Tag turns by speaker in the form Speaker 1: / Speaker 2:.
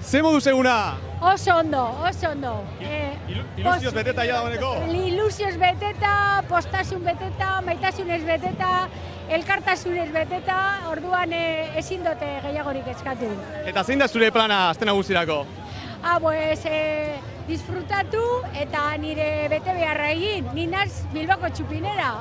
Speaker 1: Ze modu seguna?
Speaker 2: Oso ondo, oso ondo.
Speaker 1: Ilusioz beteta ja dagoeneko?
Speaker 2: Ilusioz beteta, postasun beteta, maitasunez beteta, elkartasunez beteta, orduan ezin dute gehiagorik eskatu.
Speaker 1: Eta zein da zure plana aste nagusirako?
Speaker 2: Pues, disfrutatu eta nire bete beharra egin, ni naz Bilbako txupinera.